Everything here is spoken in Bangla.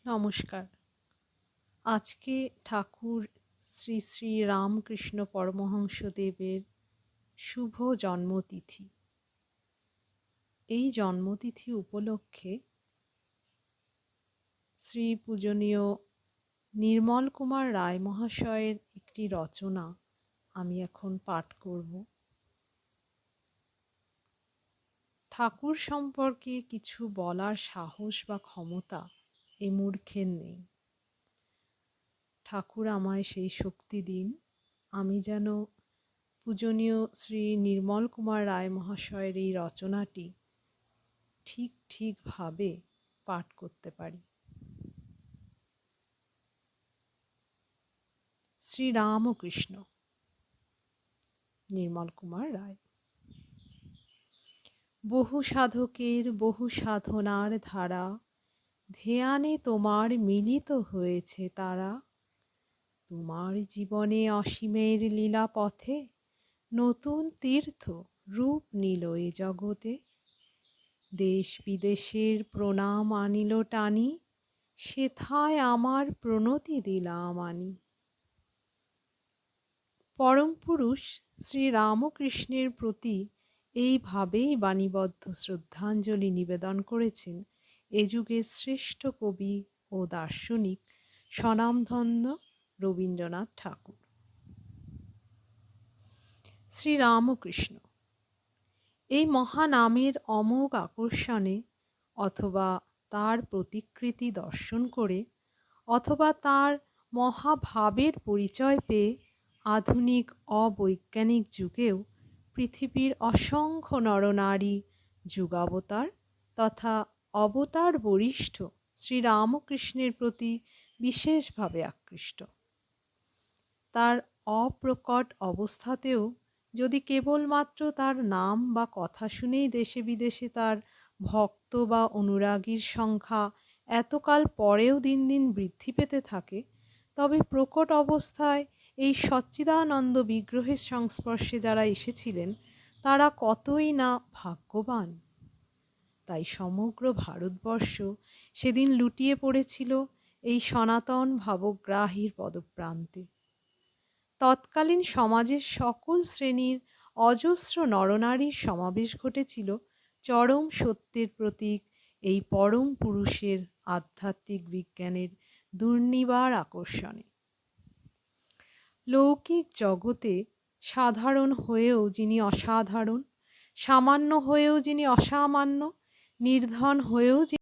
নমস্কার। আজকে ঠাকুর শ্রী শ্রী রামকৃষ্ণ পরমহংসদেবের শুভ জন্মতিথি। এই জন্মতিথি উপলক্ষে শ্রী পূজনীয় নির্মল কুমার রায় মহাশয়ের একটি রচনা আমি এখন পাঠ করব। ঠাকুর সম্পর্কে কিছু বলার সাহস বা ক্ষমতা এ মূর্খের নেই। ঠাকুর আমায় সেই শক্তি দিন, আমি যেন পূজনীয় শ্রী নির্মল কুমার রায় মহাশয়ের এই রচনাটি ঠিকভাবে পাঠ করতে পারি। শ্রী রামকৃষ্ণ, নির্মল কুমার রায়। বহু সাধকের বহু সাধনার ধারা, ধ্যানে তোমার মিলিত হয়েছে তারা। তোমার জীবনে অসীমের লীলা পথে, নতুন তীর্থ রূপ নিল এ জগতে। দেশ বিদেশের প্রণাম আনিল টানি, সেথায় আমার প্রণতি দিলাম আনি। পরম পুরুষ শ্রী রামকৃষ্ণের প্রতি এইভাবেই বাণীবদ্ধ শ্রদ্ধাঞ্জলি নিবেদন করেছেন এ যুগের শ্রেষ্ঠ কবি ও দার্শনিক স্বনামধন্য রবীন্দ্রনাথ ঠাকুর। শ্রী রামকৃষ্ণ এই মহানামের অমোঘ আকর্ষণে, অথবা তার প্রতিকৃতি দর্শন করে, অথবা তার মহাভাবের পরিচয় পেয়ে আধুনিক অবৈজ্ঞানিক যুগেও পৃথিবীর অসংখ্য নরনারী যুগাবতার তথা অবতার বরিষ্ঠ শ্রীরামকৃষ্ণের প্রতি বিশেষভাবে আকৃষ্ট। তার অপ্রকট অবস্থাতেও যদি কেবলমাত্র তার নাম বা কথা শুনেই দেশে বিদেশে তার ভক্ত বা অনুরাগীর সংখ্যা এতকাল পরেও দিন দিন বৃদ্ধি পেতে থাকে, তবে প্রকট অবস্থায় এই সচ্চিদানন্দ বিগ্রহের সংস্পর্শে যারা এসেছিলেন তারা কতই না ভাগ্যবান। তাই সমগ্র ভারতবর্ষ সেদিন লুটিয়ে পড়েছিল এই সনাতন ভাবগ্রাহীর পদপ্রান্তে। তৎকালীন সমাজের সকল শ্রেণীর অজস্র নরনারীর সমাবেশ ঘটেছিল চরম সত্যের প্রতীক এই পরম পুরুষের আধ্যাত্মিক বিজ্ঞানের দুর্নিবার আকর্ষণে। লৌকিক জগতে সাধারণ হয়েও যিনি অসাধারণ, সামান্য হয়েও যিনি অসামান্য, নির্ধন হয়েও